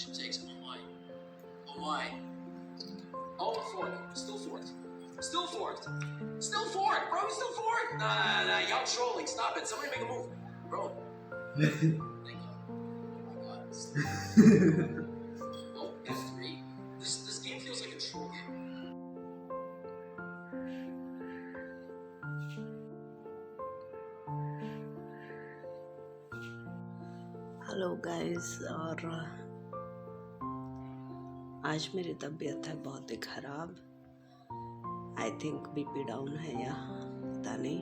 should take some wine. Oh my. Oh, fork. Still forked. Still forked. Still forked, bro. Still forked. Nah. Y'all trolling. Stop it. Somebody make a move. Bro. Thank God. Oh my God. Oh, F3. This game feels like a troll game. Hello guys. और आज मेरी तबीयत है बहुत ही ख़राब। I think BP down है या पता नहीं,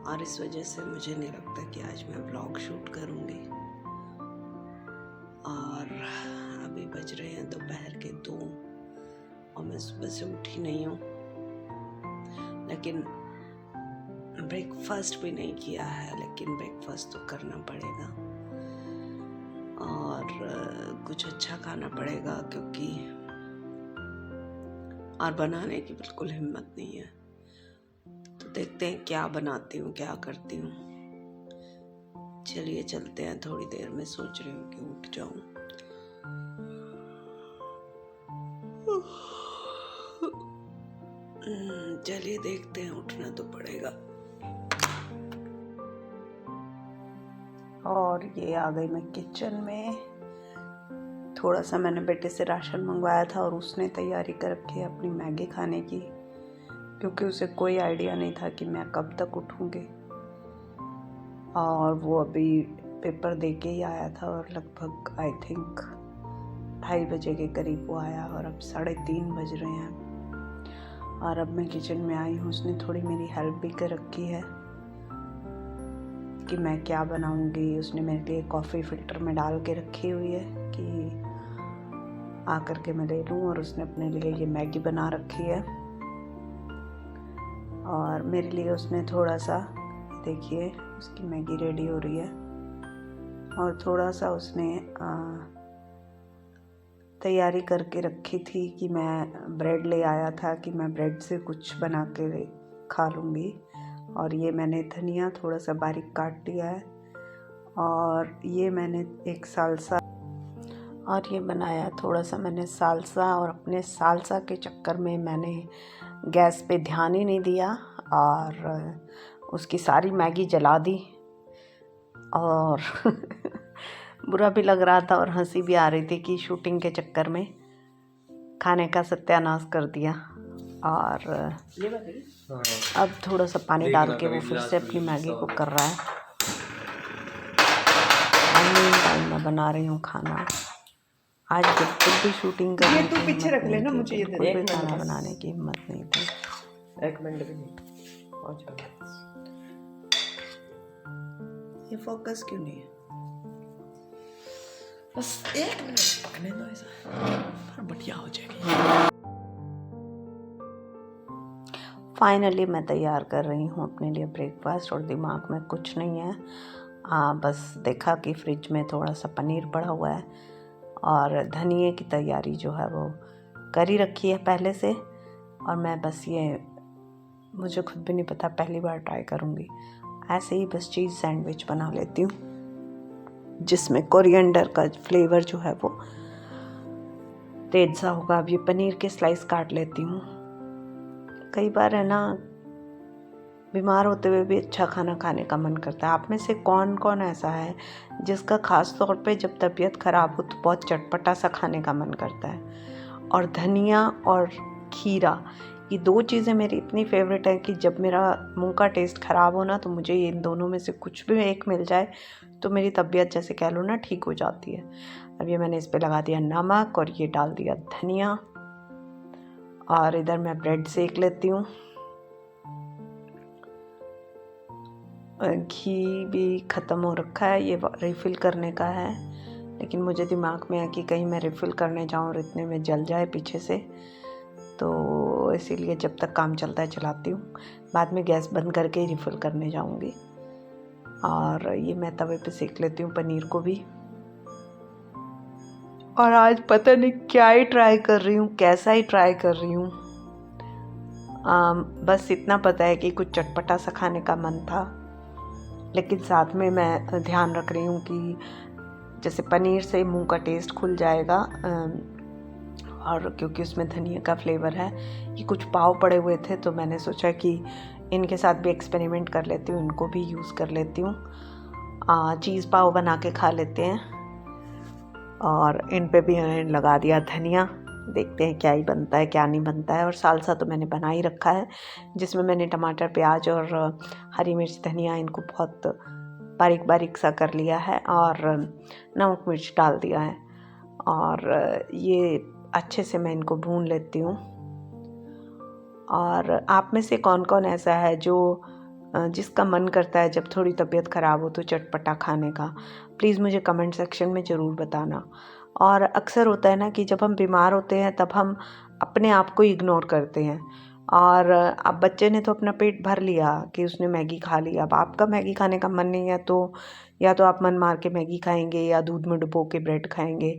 और इस वजह से मुझे नहीं लगता कि आज मैं व्लॉग शूट करूँगी। और अभी बज रहे हैं दोपहर के 2 और मैं सुबह से उठी नहीं हूँ, लेकिन ब्रेकफास्ट भी नहीं किया है, लेकिन ब्रेकफास्ट तो करना पड़ेगा और कुछ अच्छा खाना पड़ेगा, क्योंकि और बनाने की बिल्कुल हिम्मत नहीं है। तो देखते हैं क्या बनाती हूँ, क्या करती हूँ। चलिए चलते हैं, थोड़ी देर में सोच रही हूँ कि उठ जाऊँ। चलिए देखते हैं, उठना तो पड़ेगा। और ये आ गई मैं किचन में। थोड़ा सा मैंने बेटे से राशन मंगवाया था और उसने तैयारी कर रखी है अपनी मैगी खाने की, क्योंकि उसे कोई आइडिया नहीं था कि मैं कब तक उठूँगी। और वो अभी पेपर दे के ही आया था और लगभग आई थिंक 2:30 बजे के करीब वो आया, और अब 3:30 बज रहे हैं और अब मैं किचन में आई हूँ। उसने थोड़ी मेरी हेल्प भी कर रखी है कि मैं क्या बनाऊंगी। उसने मेरे लिए कॉफ़ी फ़िल्टर में डाल के रखी हुई है कि आकर के मैं ले लूँ, और उसने अपने लिए ये मैगी बना रखी है। और मेरे लिए उसने थोड़ा सा, देखिए उसकी मैगी रेडी हो रही है, और थोड़ा सा उसने तैयारी करके रखी थी कि मैं ब्रेड ले आया था कि मैं ब्रेड से कुछ बना के खा लूँगी। और ये मैंने धनिया थोड़ा सा बारीक काट लिया है, और ये मैंने एक सालसा, और ये बनाया थोड़ा सा मैंने सालसा। और अपने सालसा के चक्कर में मैंने गैस पे ध्यान ही नहीं दिया और उसकी सारी मैगी जला दी, और बुरा भी लग रहा था और हंसी भी आ रही थी कि शूटिंग के चक्कर में खाने का सत्यानाश कर दिया। और अब थोड़ा सा पानी डाल के वो फिर से अपनी मैगी को कर रहा है। टाइम मैं बना रही हूँ खाना। आज बिल्कुल भी शूटिंग करने की पीछे रख लेना, मुझे ये बिल्कुल भी खाना बनाने की हिम्मत नहीं थी। 1 मिनट भी नहीं। अच्छा, ये फोकस क्यों नहीं है? बस 1 मिनट पकने दो, ऐसा बढ़िया हो जाएगी। फाइनली मैं तैयार कर रही हूँ अपने लिए ब्रेकफास्ट, और दिमाग में कुछ नहीं है। बस देखा कि फ्रिज में थोड़ा सा पनीर पड़ा हुआ है और धनिए की तैयारी जो है वो कर ही रखी है पहले से। और मैं बस ये, मुझे खुद भी नहीं पता, पहली बार ट्राई करूँगी। ऐसे ही बस चीज़ सैंडविच बना लेती हूँ, जिसमें कोरिएंडर का फ्लेवर जो है वो तेज सा होगा। अब ये पनीर के स्लाइस काट लेती हूँ। कई बार है ना, बीमार होते हुए भी अच्छा खाना खाने का मन करता है। आप में से कौन कौन ऐसा है जिसका ख़ास तौर पे जब तबीयत ख़राब हो तो बहुत चटपटा सा खाने का मन करता है? और धनिया और खीरा, ये 2 चीज़ें मेरी इतनी फेवरेट है कि जब मेरा मुंह का टेस्ट ख़राब हो ना, तो मुझे इन दोनों में से कुछ भी एक मिल जाए तो मेरी तबीयत, जैसे कह लो ना, ठीक हो जाती है। अब ये मैंने इस पर लगा दिया नमक और ये डाल दिया धनिया, और इधर मैं ब्रेड सेक लेती हूँ। घी भी ख़त्म हो रखा है, ये रिफ़िल करने का है, लेकिन मुझे दिमाग में है कि कहीं मैं रिफ़िल करने जाऊँ और इतने में जल जाए पीछे से, तो इसीलिए जब तक काम चलता है चलाती हूँ। बाद में गैस बंद करके ही रिफ़िल करने जाऊँगी। और ये मैं तवे पे सेक लेती हूँ पनीर को भी। और आज पता नहीं क्या ही ट्राई कर रही हूँ, कैसा ही ट्राई कर रही हूँ। बस इतना पता है कि कुछ चटपटा सा खाने का मन था, लेकिन साथ में मैं ध्यान रख रही हूँ कि जैसे पनीर से मुंह का टेस्ट खुल जाएगा। और क्योंकि उसमें धनिया का फ्लेवर है। ये कुछ पाव पड़े हुए थे तो मैंने सोचा कि इनके साथ भी एक्सपेरिमेंट कर लेती हूँ, इनको भी यूज़ कर लेती हूँ। चीज़ पाव बना के खा लेते हैं। और इन पे भी मैंने लगा दिया धनिया। देखते हैं क्या ही बनता है क्या नहीं बनता है। और सालसा तो मैंने बना ही रखा है, जिसमें मैंने टमाटर, प्याज और हरी मिर्च, धनिया इनको बहुत बारीक बारीक सा कर लिया है और नमक मिर्च डाल दिया है। और ये अच्छे से मैं इनको भून लेती हूँ। और आप में से कौन कौन ऐसा है जो जिसका मन करता है जब थोड़ी तबीयत ख़राब हो तो चटपटा खाने का, प्लीज़ मुझे कमेंट सेक्शन में ज़रूर बताना। और अक्सर होता है ना कि जब हम बीमार होते हैं तब हम अपने आप को इग्नोर करते हैं। और अब बच्चे ने तो अपना पेट भर लिया कि उसने मैगी खा ली। अब आपका मैगी खाने का मन नहीं है तो या तो आप मन मार के मैगी खाएंगे या दूध में डुबो के ब्रेड खाएंगे।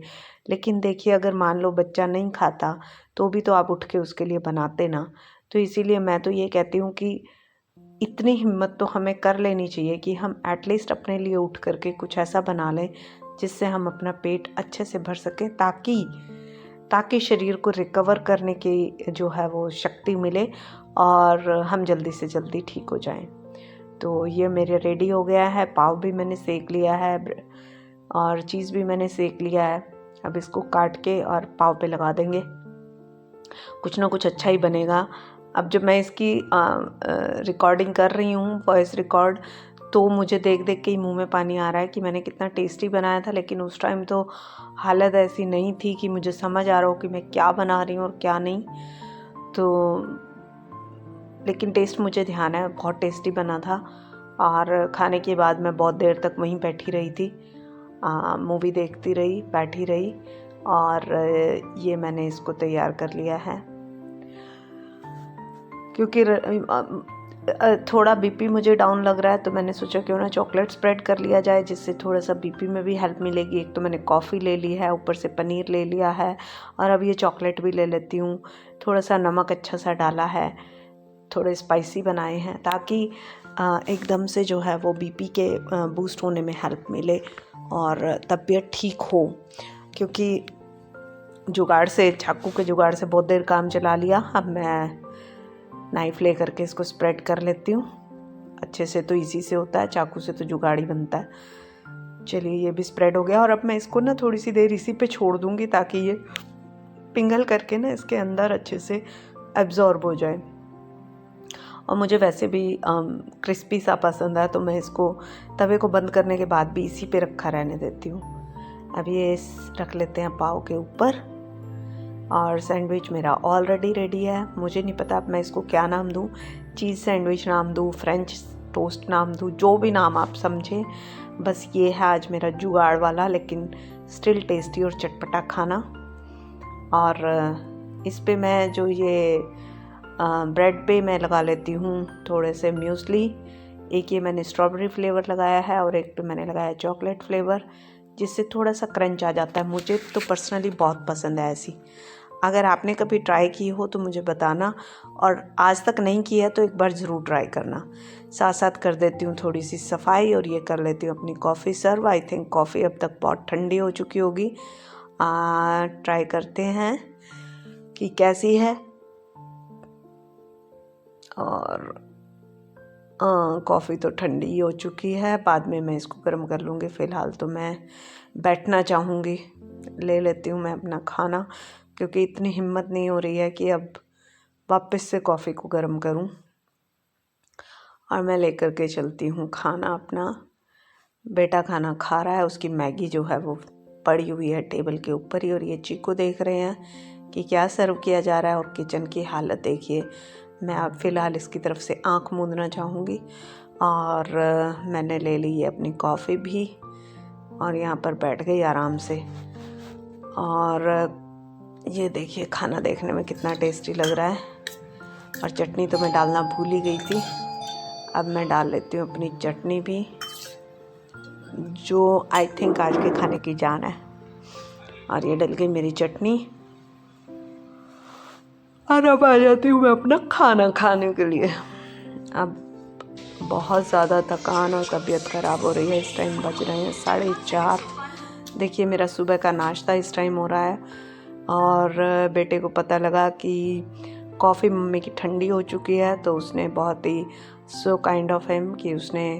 लेकिन देखिए, अगर मान लो बच्चा नहीं खाता तो भी तो आप उठ के उसके लिए बनाते ना। तो इसीलिए मैं तो ये कहती हूँ कि इतनी हिम्मत तो हमें कर लेनी चाहिए कि हम एटलीस्ट अपने लिए उठ करके कुछ ऐसा बना लें जिससे हम अपना पेट अच्छे से भर सकें, ताकि शरीर को रिकवर करने की जो है वो शक्ति मिले और हम जल्दी से जल्दी ठीक हो जाएं। तो ये मेरे रेडी हो गया है। पाव भी मैंने सेक लिया है और चीज़ भी मैंने सेक लिया है। अब इसको काट के और पाव पे लगा देंगे, कुछ ना कुछ अच्छा ही बनेगा। अब जब मैं इसकी रिकॉर्डिंग कर रही हूँ, वॉइस रिकॉर्ड, तो मुझे देख देख के ही मुंह में पानी आ रहा है कि मैंने कितना टेस्टी बनाया था। लेकिन उस टाइम तो हालत ऐसी नहीं थी कि मुझे समझ आ रहा हो कि मैं क्या बना रही हूँ और क्या नहीं। तो लेकिन टेस्ट मुझे ध्यान है, बहुत टेस्टी बना था। और खाने के बाद मैं बहुत देर तक वहीं बैठी रही थी, मूवी देखती रही, बैठी रही। और ये मैंने इसको तैयार कर लिया है क्योंकि थोड़ा बीपी मुझे डाउन लग रहा है, तो मैंने सोचा क्यों ना चॉकलेट स्प्रेड कर लिया जाए, जिससे थोड़ा सा बीपी में भी हेल्प मिलेगी। एक तो मैंने कॉफ़ी ले ली है, ऊपर से पनीर ले लिया है और अब ये चॉकलेट भी ले लेती हूँ। थोड़ा सा नमक अच्छा सा डाला है, थोड़े स्पाइसी बनाए हैं ताकि एकदम से जो है वो बीपी के बूस्ट होने में हेल्प मिले और तबीयत ठीक हो। क्योंकि जुगाड़ से, चाकू के जुगाड़ से बहुत देर काम चला लिया। अब मैं नाइफ़ ले करके इसको स्प्रेड कर लेती हूँ अच्छे से। तो इजी से होता है, चाकू से तो जुगाड़ ही बनता है। चलिए, ये भी स्प्रेड हो गया और अब मैं इसको ना थोड़ी सी देर इसी पे छोड़ दूँगी ताकि ये पिघल करके ना इसके अंदर अच्छे से एब्जॉर्ब हो जाए। और मुझे वैसे भी क्रिस्पी सा पसंद है, तो मैं इसको तवे को बंद करने के बाद भी इसी पे रखा रहने देती हूँ। अब ये रख लेते हैं पाव के ऊपर। और सैंडविच मेरा ऑलरेडी रेडी है। मुझे नहीं पता अब मैं इसको क्या नाम दूँ, चीज़ सैंडविच नाम दूँ, फ्रेंच टोस्ट नाम दूँ, जो भी नाम आप समझें। बस ये है आज मेरा जुगाड़ वाला लेकिन स्टिल टेस्टी और चटपटा खाना। और इस पे मैं जो ये ब्रेड पे मैं लगा लेती हूँ थोड़े से म्यूसली। एक ये मैंने स्ट्रॉबेरी फ्लेवर लगाया है और एक पे मैंने लगाया चॉकलेट फ्लेवर, जिससे थोड़ा सा क्रंच आ जाता है। मुझे तो पर्सनली बहुत पसंद है ऐसी। अगर आपने कभी ट्राई की हो तो मुझे बताना, और आज तक नहीं किया है तो एक बार ज़रूर ट्राई करना। साथ साथ कर देती हूँ थोड़ी सी सफाई और ये कर लेती हूँ अपनी coffee serve. I think coffee अब तक बहुत ठंडी हो चुकी होगी। ट्राई करते हैं कि कैसी है। और कॉफ़ी तो ठंडी हो चुकी है, बाद में मैं इसको गर्म कर लूँगी। फ़िलहाल तो मैं बैठना चाहूँगी। ले लेती हूँ मैं अपना खाना, क्योंकि इतनी हिम्मत नहीं हो रही है कि अब वापस से कॉफ़ी को गर्म करूँ। और मैं लेकर के चलती हूँ खाना अपना। बेटा खाना खा रहा है, उसकी मैगी जो है वो पड़ी हुई है टेबल के ऊपर ही, और ये चीकू देख रहे हैं कि क्या सर्व किया जा रहा है। और किचन की हालत देखिए। मैं अब फ़िलहाल इसकी तरफ से आँख मूंदना चाहूँगी। और मैंने ले ली है अपनी कॉफ़ी भी और यहाँ पर बैठ गई आराम से। और ये देखिए खाना देखने में कितना टेस्टी लग रहा है। और चटनी तो मैं डालना भूल ही गई थी। अब मैं डाल लेती हूँ अपनी चटनी भी, जो आई थिंक आज के खाने की जान है। और ये डल गई मेरी चटनी। और अब आ जाती हूँ मैं अपना खाना खाने के लिए। अब बहुत ज़्यादा थकान और तबीयत ख़राब हो रही है। इस टाइम बज रहे हैं 4:30। देखिए मेरा सुबह का नाश्ता इस टाइम हो रहा है और बेटे को पता लगा कि कॉफ़ी मम्मी की ठंडी हो चुकी है, तो उसने बहुत ही सो काइंड ऑफ हिम कि उसने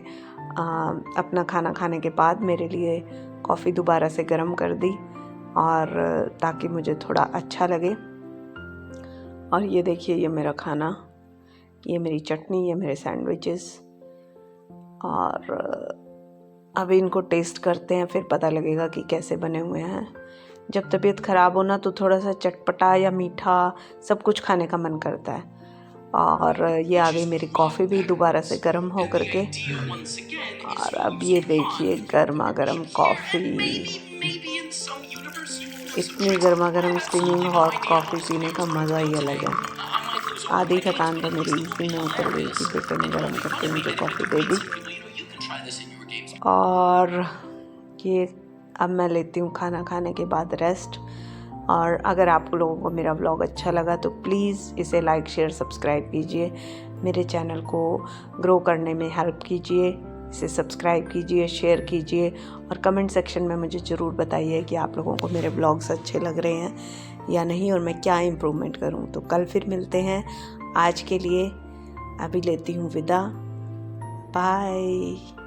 अपना खाना खाने के बाद मेरे लिए कॉफ़ी दोबारा से गर्म कर दी, और ताकि मुझे थोड़ा अच्छा लगे। और ये देखिए ये मेरा खाना, ये मेरी चटनी, ये मेरे सैंडविचेस, और अभी इनको टेस्ट करते हैं, फिर पता लगेगा कि कैसे बने हुए हैं। जब तबीयत ख़राब हो ना तो थोड़ा सा चटपटा या मीठा सब कुछ खाने का मन करता है। और ये आ गई मेरी कॉफ़ी भी दोबारा से गर्म हो करके, और अब ये देखिए गर्मा गर्म कॉफ़ी, इतनी गर्मा गर्म स्टीमिंग हॉट कॉफ़ी पीने का मज़ा ही अलग है। आधी थकान तो मेरी इसी में उतर गई कि बेटे ने गर्म करके मुझे कॉफ़ी दे दी। और ये अब मैं लेती हूँ खाना खाने के बाद रेस्ट। और अगर आप लोगों को मेरा व्लॉग अच्छा लगा तो प्लीज़ इसे लाइक शेयर सब्सक्राइब कीजिए, मेरे चैनल को ग्रो करने में हेल्प कीजिए, इसे सब्सक्राइब कीजिए, शेयर कीजिए, और कमेंट सेक्शन में मुझे ज़रूर बताइए कि आप लोगों को मेरे व्लॉग्स अच्छे लग रहे हैं या नहीं, और मैं क्या इम्प्रूवमेंट करूं। तो कल फिर मिलते हैं। आज के लिए अभी लेती हूँ विदा, बाय।